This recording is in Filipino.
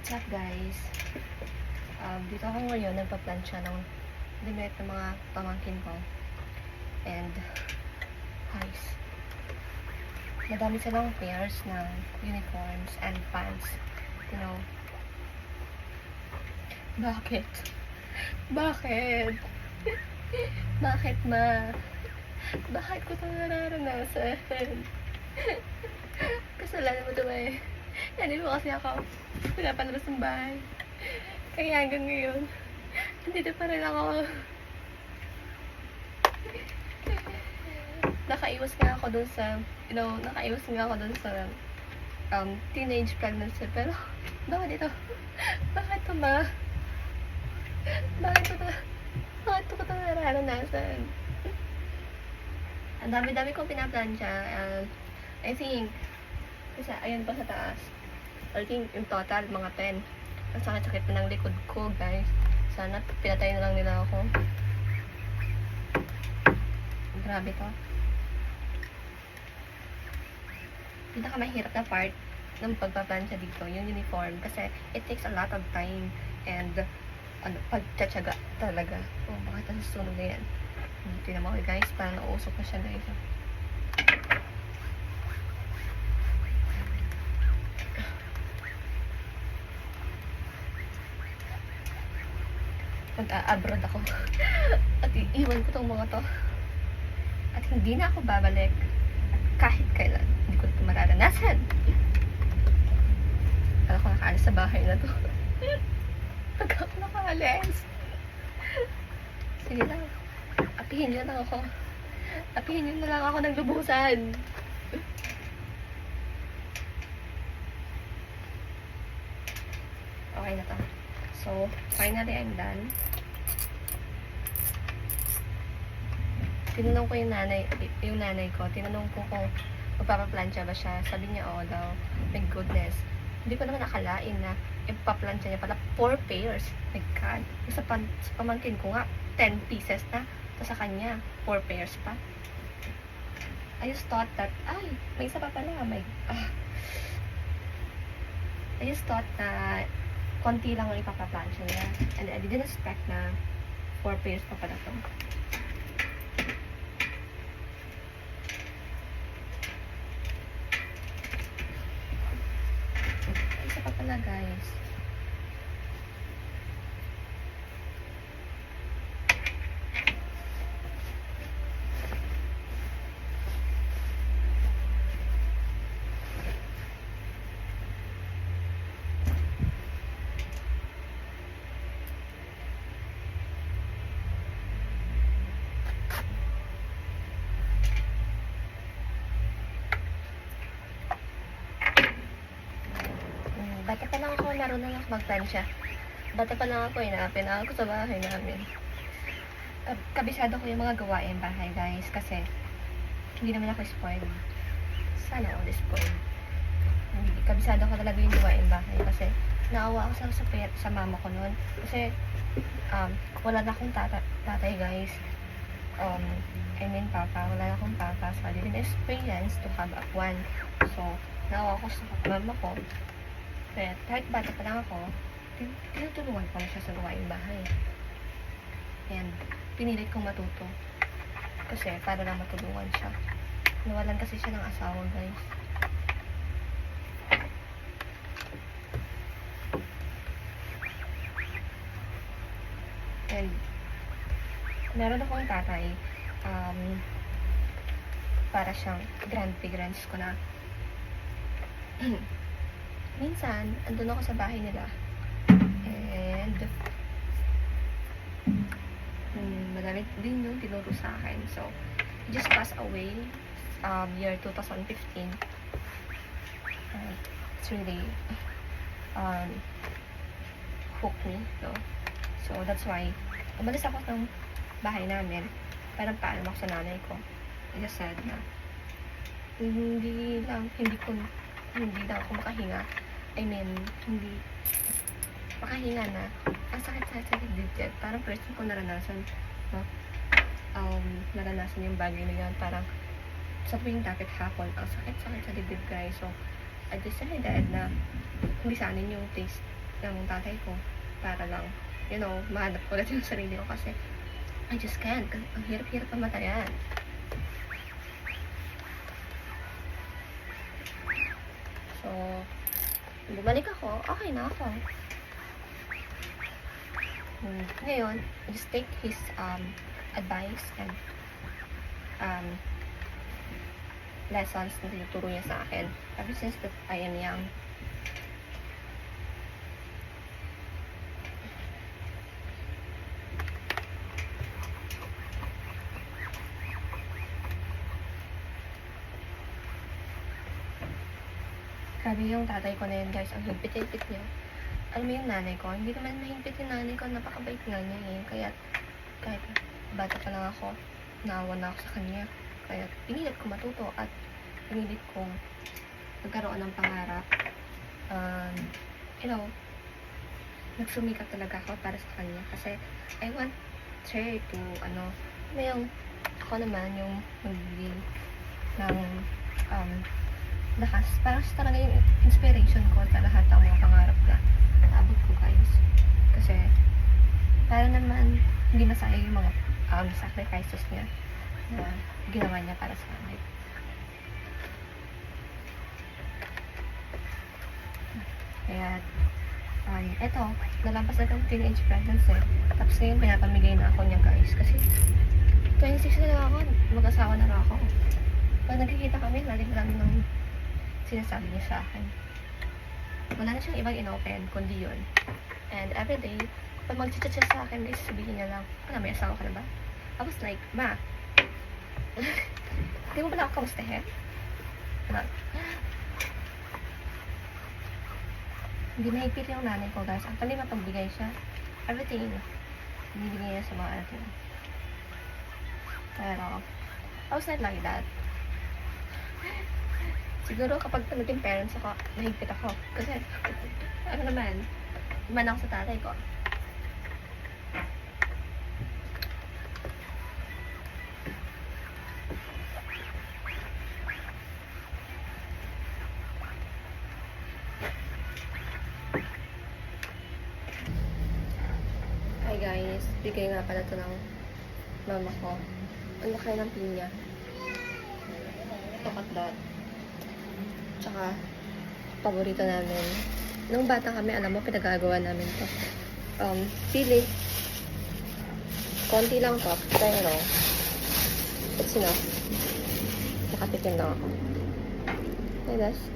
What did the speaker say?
What's up guys? Dito ako ngayon nagpa-plancha ng damit ng mga pamangkin ko. And guys, madami silang pairs ng uniforms and pants. You know, bakit? Bakit? Bakit ma? Bakit ko ito nararanasan? Kasalanan mo ito eh. Hindi mo kasi ako pinapalabas ng bahay. Kaya hanggang ngayon, nandito pa rin ako. Nakaiwas nga ako dun sa, teenage pregnancy. Pero, bakit ito? Bakit ito ba? Bakit ko ito nararanasan? Ang dami-dami kong pinaplansya. I think, kasi ayun pa sa taas. I think in total, mga 10. Ang sakit-sakit pa ng likod ko, guys. Sana pinatay na lang nila ako. Grabe to. Pinakamahirap na part ng pagpaplansya dito, yung uniform. Kasi it takes a lot of time and pagtsatsaga talaga. Oh, bakit ang susunod na yan? Tingnan mo guys, parang nauusok na siya guys. Mag-a-abroad ako at iiwan ko tong mga to at hindi na ako babalik kahit kailan. Hindi ko ito mararanasan. Kala ko nakaalis sa bahay na to. Pag ako nakaalis, sige lang, apihin nyo lang ako. Apihin nyo na lang ako ng lubusan. Okay na to. So, finally, I'm done. Tinanong ko yung nanay ko. Tinanong ko kung magpapaplansya ba siya. Sabi niya, oo daw. My goodness. Hindi ko naman nakalain na ipaplansya niya pala 4 pairs. My God. Sa pamangkin ko nga, 10 pieces na. Tapos sa kanya, 4 pairs pa. I just thought that, ay, may isa pa pala. I just thought that konti lang ang ipapaplansya niya. And I didn't expect na 4 pairs pa pala to. Isa pa pala guys. Bata pa lang ako, marunong ako magplansya. Bata pa lang ako, pinaka ko sa bahay namin. Kabisado ko yung mga gawain bahay, guys, kasi hindi naman ako spoiled. Sana all spoiled. Kabisado ko talaga yung gawain bahay kasi naawa ako sa mama ko noon. Kasi wala na akong tatay, guys. I mean, papa. Wala na akong papa. So, I didn't experience to have one. So, naawa ako sa mama ko. Kaya kahit bata pa lang ako, tinutulungan ko na siya sa gawaing bahay. And pinilit kong matuto. Kasi para lang matulungan siya. Nawalan kasi siya ng asawa, guys. And meron akong tatay, para siyang grandparents ko na. Minsan, andun ako sa bahay nila. And madami din yung tinuro sa akin. So, he just passed away year 2015. It's really hooked me. So, that's why umalis ako ng bahay namin. Parang paalam ako sa nanay ko. I just said na hindi lang ako makahinga. I mean, hindi makahinga na. Ang sakit-sakit sa dibdib. Parang first ko naranasan, no? Naranasan yung bagay na yun. Parang sa tuwing dapat hapon, ang sakit-sakit sa dibdib, guys. So, I decided na kulisanin yung taste ng tatay ko para lang, mahanap ko ulit yung sarili ko kasi I just can't. Kasi ang hirap-hirap pamatayan. So, bumalik ako, okay na ako. Ngayon, I just take his advice and lessons na tinuturo niya sa akin ever since that I am young. Grabe yung tatay ko na yun, guys. Ang higpit-higpit niya. Alam mo yung nanay ko, hindi naman mahigpit yung nanay ko. Napakabait nga niya eh. Kaya, kahit bata pa lang ako, naawa na ako sa kanya. Kaya, pinilit ko matuto at pinilit kong magkaroon ng pangarap. Nagsumikat talaga ako para sa kanya. Kasi, I want her to, may yung, ako naman, yung magbigay ng, lakas. Parang siya talaga yung inspiration ko sa lahat ng mga pangarap na naabot ko, guys. Kasi, para naman, hindi masaya yung mga sacrifices niya na ginawa niya para sa akin. Kaya, eto, nalampas na ng teenage pregnancy. Tapos ngayon, pinapamigay na ako niya, guys. Kasi, 26 na lang ako, mag-asawa na lang ako. Pag nagkikita kami, lagi namin ng sinasabi niya sa akin. Wala na siyang ibang inopen, kundi yun. And everyday, pag mag-chat siya sa akin, guys, sabihin niya lang, may asawa ka na ba? I was like, ma, hindi mo ba na ako kamustahin? Hindi mahigpit yung nanay ko, guys. Actually, mapagbigay siya. Everything, binibigay niya sa mga anak niya. Pero, I was not like that. Siguro kapag naging parents ako, mahigpit ako. Kasi, iman ako sa tatay ko. Hi guys, bigay nga pala ito ng mama ko. Ang laki ng pinya. Look at that. Tsaka, paborito namin. Nung bata kami, alam mo, pinagagawa namin to. Pili. Konti lang to. Pero, it's enough. Nakatikim lang ako. Hey guys.